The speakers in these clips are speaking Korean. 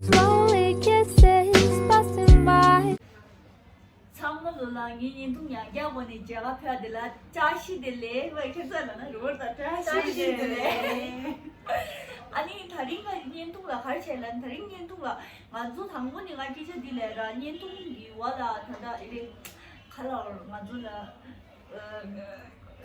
Slowly kisses passing by. 참고로랑 인동양 야원이 제가 펴들라 자시들래 왜 괜찮아? 로다 자시들래. 아니 다른가 인동라 가르쳐란 다른 인동라 만주 당분이가 기셔들래라 인동이 와라 다다 이래 칼라 만주나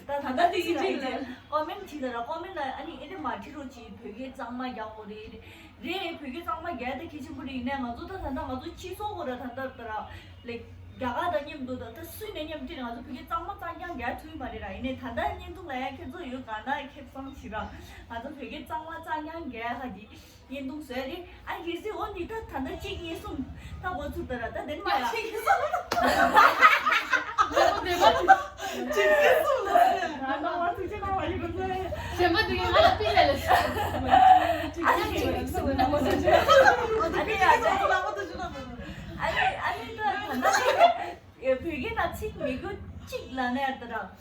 다 단단히지래. 커멘트들아 커멘트 아니 이래 마티로지 되게 짱마 야오리 네 되게 짱마 야데 기시불이 있네 만주다 단다 만주 취소거라 단다더라 like 야가다님도 다 수인님들이 아주 되게 짱마 짱양 야 두이 말이라 이네 단단님도 나야 계속 이거 가나 캡상치라 아주 되게 짱마 짱양 야 하지 인동 쇠리 아니 그래서 언니 다 단다 찍이 좀다 뭐주더라 다 내 말이야 Siapa dengan anak pilih lah. 아니 되게 나 지금 이거 찍라네 하더라.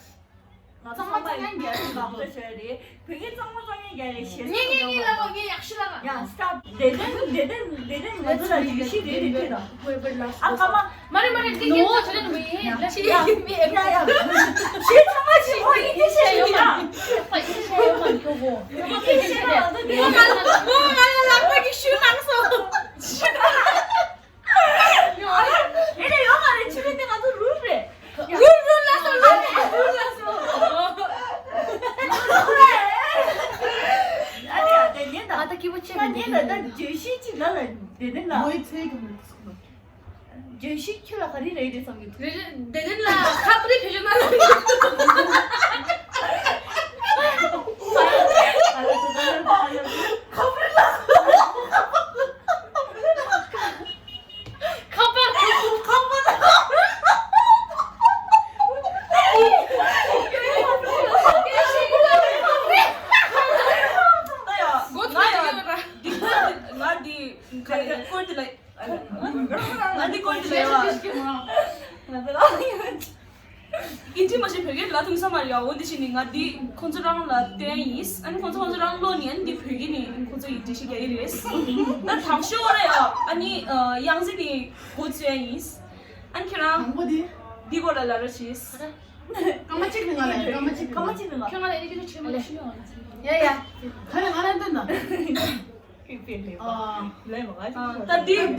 나 정말 이게 막으셔야 돼. 되게 정말장에 얘기 싫어. 얘기라고 얘기 약실하가. 야, 스탑. 내는 맞아 지금 시대를 되라. 아까만 말이 너 저는 왜 해? 야야. 실정하지 뭐 이게 싫어. 이게 싫어만 켜고. 이게 싫어. 뭐 말하기 싫어서. 얘네 영화를 주는 데 가서 룰래. 룰라서. 아니야, 내년다. 아다 기분 나 내년 난 제시지 나는 내년다. 뭐의 책임을 제시 킬라 가리라 이래서 내들라 카프리 표준하는. Inti masih pergi lah tunggu sama dia. Orang di sini nggak di konserang lah tenis, ani konserang lonian di pergi ni konser inti sih kayak iris. Dan tangsi orang ya, ani yang sih di konser is, ani kira 어디? di bola lah sis. 까만 찍는 거네. 까만 찍는 거. 가만히는 거. 평안에 이렇게 질문을 하시면 야야. 가능 안 한다. 그게 어. 왜 먹어야지? Tadi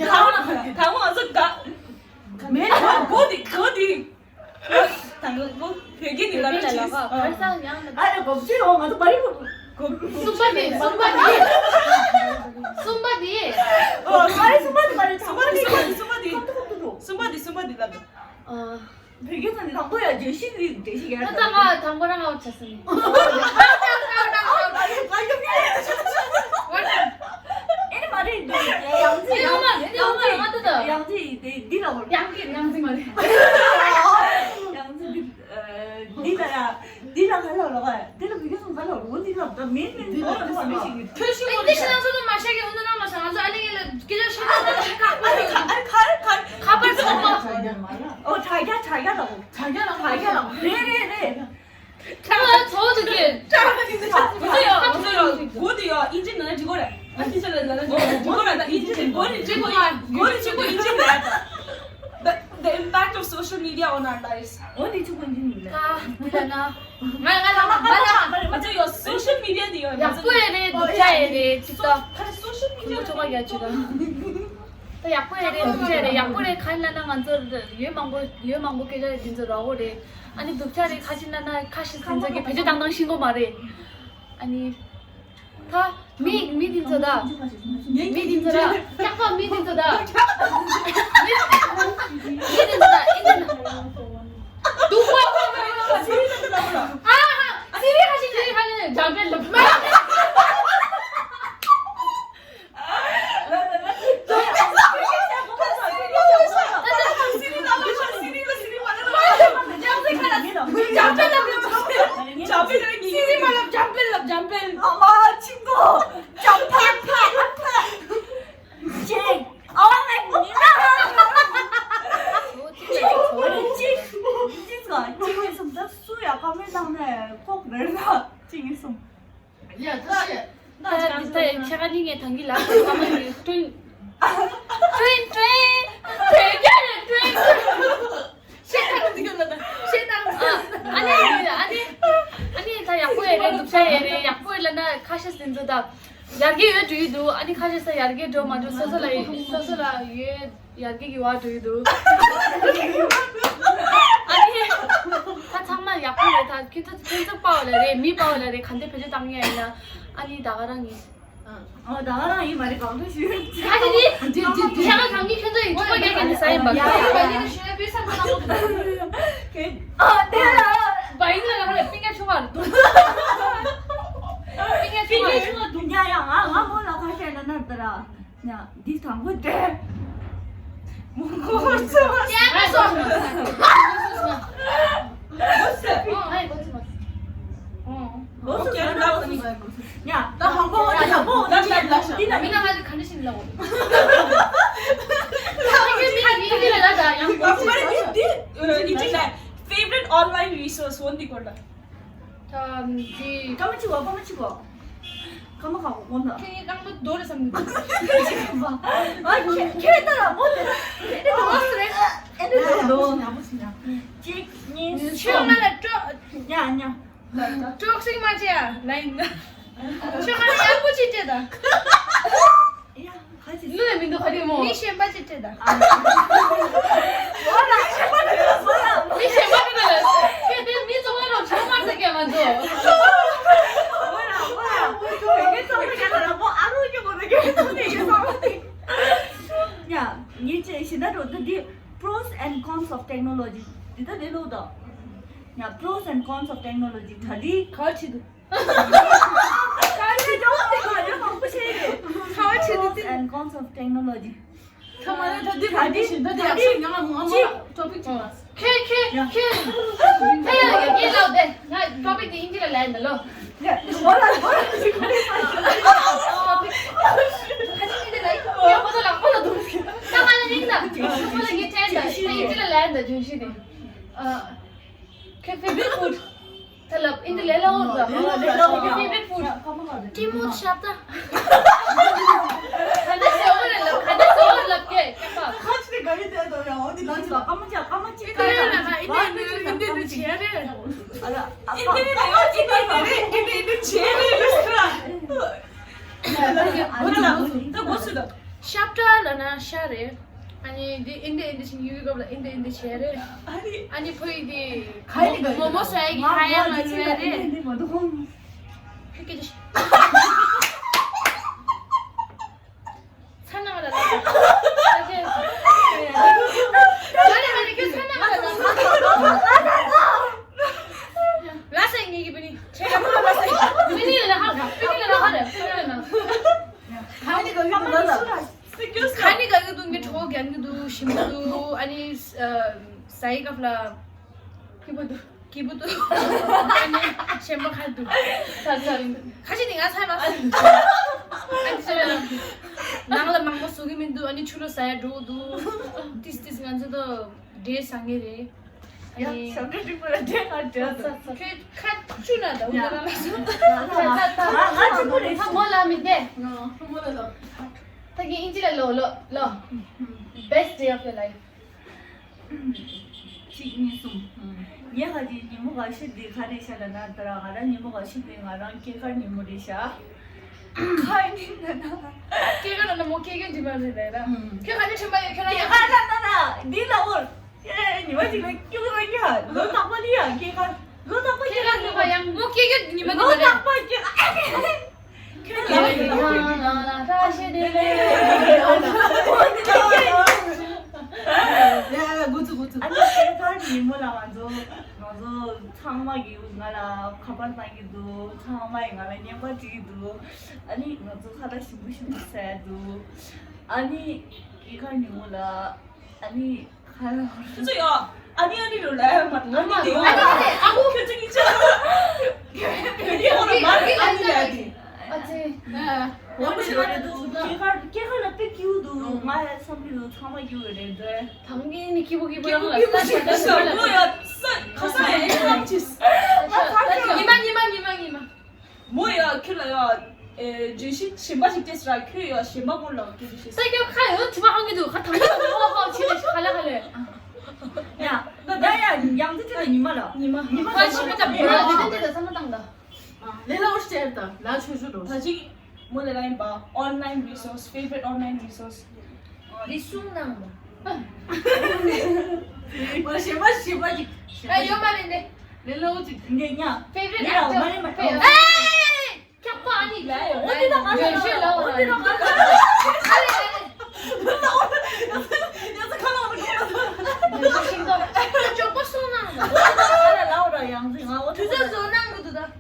kamu masuk gak? 매일 Kodi. Tanggung gue pergi di lah sis. 발상 그냥 아니 겁지요. 나도 말이 숨바디 말이 Sumpah lah. 어 베개선이 당도야 제시들이 대시게 할 하다가 당구랑 하고 쳤으니 얘네 말이 양지 맞다 양지 니라고 양지 말이 양지 니랑 하려고 가 니랑 베개선 하려고 니랑 나 맨맨 근데 신앙서도 마시게 오늘은 마셔서 아니길래 기절 신앙서도 가발 써봐 자기라고 그래 저 되게 보세요. 고디요. 인진 나는 지고래. 안 티셔츠 나는 지고래. 나 인진 머리 지고 인진 나야. The impact of social media on our lives. 어디 죽은지 가 불려나 말가 맞아요. social media 니요. 약부에를 독자에를 직접 social media 조각이야 지금 또 약부에를 독자에를 약부에 가신나나 만저를 유해망고 계좌에 진저라고래 아니 독자를 가신나나 가신 산적에 배제당당 신고 말해 아니 다 미딘저다 미딘저다 약간 미딘저다 미딘저다 누구야 아 시리 가시는 잠깐 잠벨 엄마 친구 점파 잭 어머나 문이다 찍었어 나 수야 카메라에 꼭 내가 찍었어 야, 다시. 나 제가 당길라 가만히 돈 다 야게 왜 두이도 아니 가셔서 야게 좀 아주 서서라 예 야게 기와 두이도 아니 다 정말 약불에 다 kinta 빠오래 미 빠오래 간대 표지 당이 아니라 아니 나가랑이 나랑 이 말이 강도 싫어. 아니 제가 감기 현장에 누가 얘기했는데 사인 막 이거 시내 비싼 거 나고. 내가 마이너가 하래 삥가 좋아 핑계 중에 돈야야 몰라 가셔야 나더라. 야, 네 당근 때. 뭐고 했어? 아니 거짓 마 야, 나 한번 야, 뭐, 나 미나 아직 간지신다고 이게 나다 양 favorite online resource 뭔지 골라. 참지 가만 치고. 가만 가고 온다. 킹이 깡도 노래 삽니다 걔들아 뭐래? 애들 너 나무시냐? 니 시원하다 야 아니야. 쪽씩 맞이야 라인 시원하다 야쁘지 때다 야 같이. 눈에 민도 가리 뭐 미시엔 빠질 때다 뭐라? 미시엔 빠질 때다 걔내 미소만으로 정말 세게 만져 뭐라? 되게 소리가 뭐 아무리 모르게 야, 이제 시나로 어디 pros and cons of technology. 이따 내려오다. 야, pros and cons of technology. 다리 가르치도 가르쳐 줘. 아니야, 바쁘시. Pros and cons of technology. 가만히 다들 약속 영화 뭐 토픽 좀 걔 태양이 얘기해도 돼. 나 토픽 때 인지를 낸다 야, 뭐라 지금. 하진이들 나 여보도 락보다 높이 나가는 인다 보다 기태다 인지를 낸다 준시디 걔 favorite food talab 인들 레라오다 favorite food 티모 샵다 간다 서울라 걔 같이 가야 돼. 너 어디 가지 마. 까만지. 인들 제를 알아. 인데 제일 레스토랑. 나 무슨 샵다라나 샤레 아니 인데 신 유이가 인데 샤레 아니 보이디 뭐뭐 사이기 하야 마주야레 그게 산나마다 아니 이렇게 산나마다 라생 얘기 보니 제가 물어봤어요 삐니는 하래 가니가 이거 게 저기 안기도 심도 아니 사이가 플라 기부도 아니 셴바 칼도 같이 내가 살았어 아니 저는 나랑 망고 속이면도 아니 추로 사야 도도 티스티스 간서도 데 상게래 아니 성격이 뭐야? 내가 되었어. 그 카추나다 우리나라서 나 친구를 다 몰라미데 한번에서 타기 인지라 로 best day of your life 지금이숨. 얘가지 니모가 시디 가리샤라 나더라가라 니모가 시디 가랑 개갈 니모리샤. 카이니나. 걔가 나뭐 걔가 디바르데라 걔가 아니 정말 걔가 개가나나 니나 올. 예, 니가 지금 끼고다니야. 너 닭발이야. 걔가 너 닭발. 걔가 누가 양뭐 걔가 니만 너 닭발. 걔가 다시 들래 야 고추 아니 개갈 니모라 먼저 창막이 응가라 가반당이도 창막이 응가라 니가지도 아니 먼저 하다 싶으시면서도 아니 개갈 니모라 아니 가라. 진짜야. 아니를 래. 엄마 아니 아고 표정이잖아. 이거는 말이 아니야지. 맞지 원래도 개갈나 뺏기우도 말 선비도 참아 기우래들. 당연히 기부랑 뭐야? 가사에 이만 뭐야? 킬러야. 주식 신바식 됐으라 그야 신바 골라 주식. 사이가 가요 주방 한 개도 가 당연히 먹어 집에 갈래 야, 나야 양지가 니마라. 와 집에 다 몰라 내가 산다당다 내가 오시지 했다 나 최수로 다시 몰래 라인 봐. Online resource, favorite online resource. 리숭낭 뭐. 뭐 시바 시바지. 아, 요 말인데. 렐로지. 근데냐? favorite 야, actor. 말이 말. 에이! 캡코 아니. 어디다 가서? 어디다 가서? 저거 쏘나. 어디다 나오라 양승아. 어디다? 그저 쏘나 거다.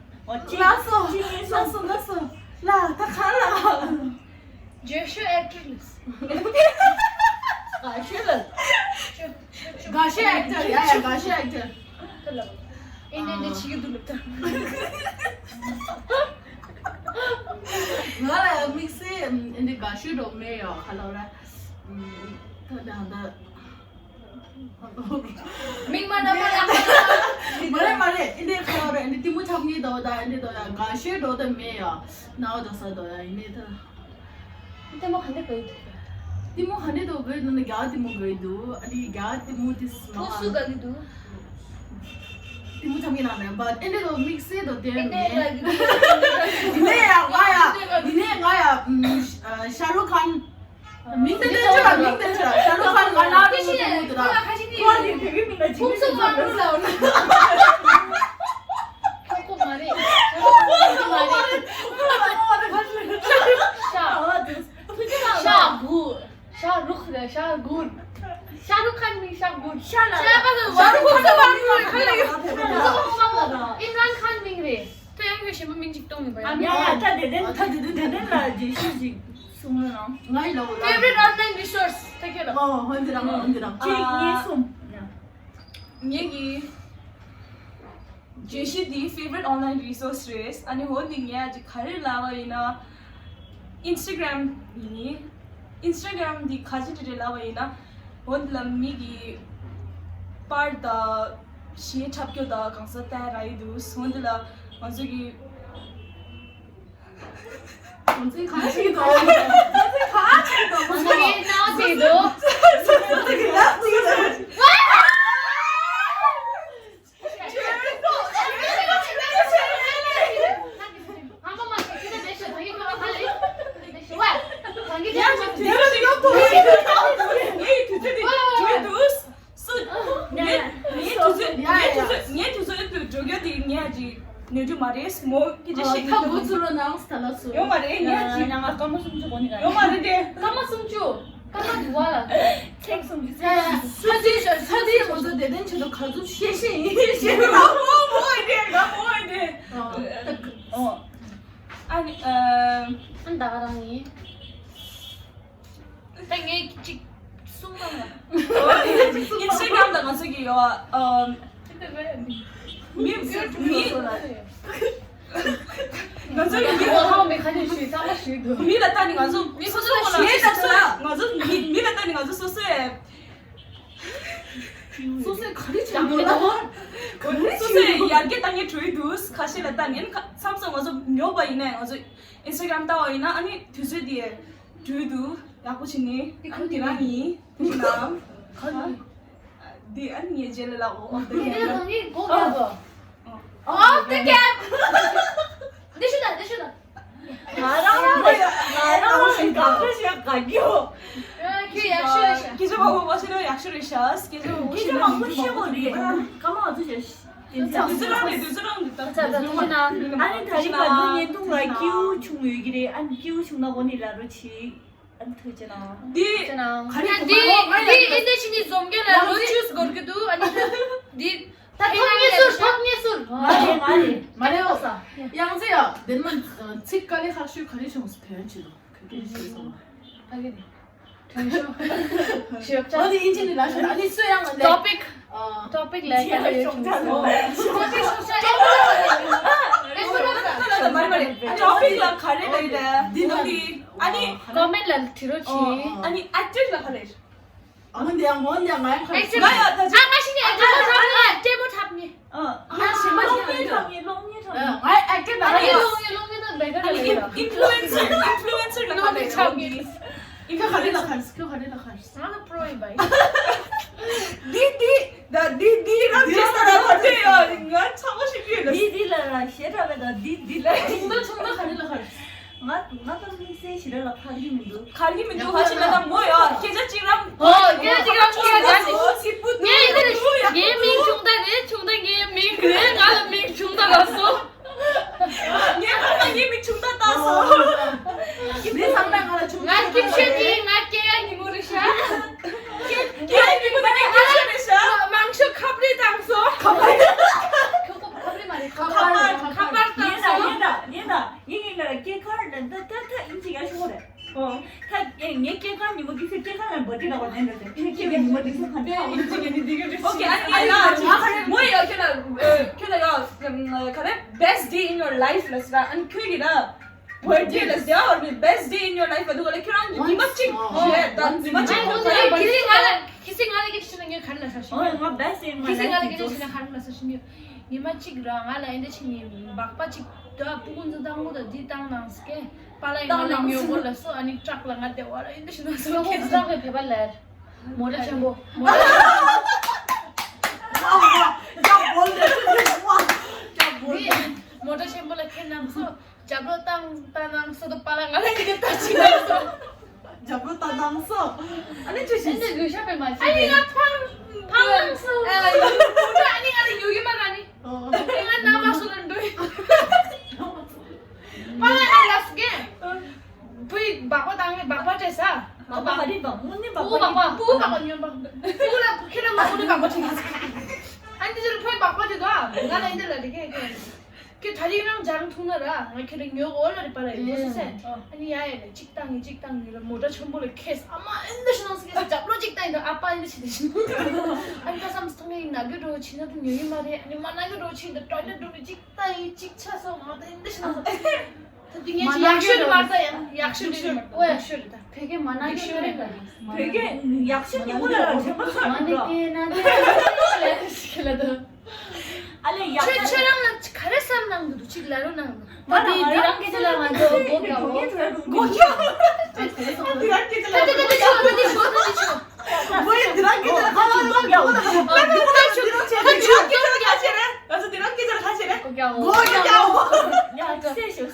났어. 징이 났어 났어. 라, 다 갈라. 제슈 actress. 아, 실은. 가시 액터. 야야 가시 액터. 인데 지금 둘렀다. 나라 믹스 인데 가시도 메요. 할로라. 다다 민만 아마 말해 인데 카라 인데 티무 참니 도다 인데 도야 가시 도다 메요. 나오다서 도야 인데 다 근데 뭐 간대 거의. 티무 한데도 왜 너네 야 티무 거이도 아니 야 티무 티스 토수가 기도. 티무 참니 나네 바 인데도 믹스도 되네. 근데 니네야 가야 니네 가야 샤루칸 민대처럼 민대처럼 샤루칸 가나를 못하더라. 아니 되게 민가 지금. 풍수가 올라오는. 캡코 말이. 캡코 말이. 샤구 샤루크래 샤굿 샤루칸 미 샤굿 샤가서 와루칸 방송을 칼레 임란 칸 밍레 토양교 신문 민직동이 뭐야 아니야, 다 되는 나지 시지. 숨으나. ngay lâu rồi. favorite online resource take it hơn gì đâu. 징이 숨. 얘기 제시디 favorite online resource race आणि हो दिंगे आज खाली लावा इना Instagram 디 खाजी लावा इना 원 람미기 पारदा 시에 잡교다 강사 따라이도 손들라 완전히 언제 가시기도. 만약에 나오지도 한 번만 기다 내셔 당기 그만 할래 왜 당기 Nyoju mares mo kije shik 다 못으로 나온 스타일러스. yo mare nya ji 그냥 아까 무슨 저 보니까. yo mare de 까마 숨주 까마 누워라 책 숨기. 사진 먼저 내는 저도 가서 쉐시. ga mo ide 어. 아니 한 나가랑이 땡이 직 숨방아 Instagram da masagi yo 근데 왜 mi masagi 이거 하면 메카니즘 수 있어 한 번씩도 mi la tani ngazo mi so so 시에 잤잖아. ngazo mi la tani ngazo so se 소스 가리지 몰라. so se yarge tangi trui dus kashi la tani samsung ngazo myo ba ine ngazo Instagram ta wa ina ani thuse die trui du yakuchini tirani nam di an ye jele la o of the 얘네들 camera 당이 고가봐 어떡해 내쉬다 나랑 가끔씩 가기요. 그 약속이야 계속 하고 마시는 약속을 샤스 계속 이제 막 쉬어버리. 가만 어두시. 늦으라네 늦다 자 누구나 아니 다리가 눈이 동그라 기우 중요기래. 안 기우 중나 보니라로 치. 안 터지나. 네 있잖아 그냥 네 인대신이 좀게라 로추스 거기도 아니 네 탕예술 말해봤어. 양세야, 내만 치과리 학술 가리지 못해 배운지도 그게 있어서. 알겠네 시럽자 어디 인진이 나셔? 아니 수양은 내. topic like 말말해 저핑라 가래가 이래 니너기 아니 comment 라 들었지 아니 액터가 가래 근데 양 뭔데 말 액터 나야 다시 마시니 액터 잡니 아, 액터 나야. 롱이는 내가 아니 인플루엔서가 가래 잡니 이거 가리다 갈 스킬 가리다 갈. 나는 프로인 바이 니랑 제스타라 같아요 인가 참고 싶게 니딜라라 시라베다 니딜라. 정말 가리다 갈. 나도 가리민도. 가리민도 하시면 뭐야? 계좌찌랑 계좌찌랑 계좌찌랑 시푸드. 얘 이거는 얘밍 중단해 중단 얘밍 그래 나는 밍 중단 왔어. 얘가 예미 중단 따서. 내 상당 하나 좀. 난 김슈니 난 깨양이 모르샤. 얘미보다 괜찮으셔. 망쇼 카브리 당소. 그거 카브리 말해. 카발 당소. 얘나 얘가 깨카를 따따 인지가 쇼래. 다 얘가 니 뭐 기술 깨카를 뭐지라고 했는데 이렇게 뭐 기술 한다. 오케이 아니 뭐야 걔가 그래 best day in your life 랬어. 아니 그게라 birthday 랬어요. or best day in your life 누가 그런 이맛집 난 이맛집 기생하는 게 진짜 그냥 가는 사실. 뭐 베스트 인 마이 기생하는 게 라이프. 진짜 가는 사실. 이맛집이랑 알아 인데 친이 막바집 다 부근서 당보다 뒤땅 나스게 빨아이 말랑 요걸렸어. 아니 쫙랑 한테 와라 인데 신나서 요거 부담해 배발래. 뭐라 챵고 뭐라 챵볼래 캔남서 잡로 땅땅서도 빨랑 알아 이게 다 지나서 잡았다 남서. 아니 주시. 근데 그 샵에 맞지? 아니가 방방수 아니 여기만 아니 그냥 남아서는 돼 빨랑 알았게 부이 막바제사 막바 가리바 문니 부고 막바니요 부고라 부케랑 막바지 막바지 아니 저를 포에 막바지도 나라 인들라 이게 그 다리랑 장 통나라 이렇게 요거 얼라리 빨아 이거세 아니 야에 직당이 이런 모자 전부를 캐스 아마 인더시너스 캐스 잡로 직당이 아빠 인더시 아니 그 삼스통에 나기로 지나던 여기 말에 아니 만나기로 지나 toilet룸에 직당이 직차서 마다 인더시너스 되게 약실이 맞아요 약실이 약실이다 되게 만나기로 되게 약신이 뭐라 제발 만나게 나한테 시킬라도 아니 최랑은 가르삼랑도 놓치기라로 나는 거. 맞아, 어디 맞아. 니랑 계절랑한테 뭐야? 뭐야 드랑기들 하는 거야. 그래서 니랑 기자를 다시 해. 거기하고. 뭐야. 야 세쇼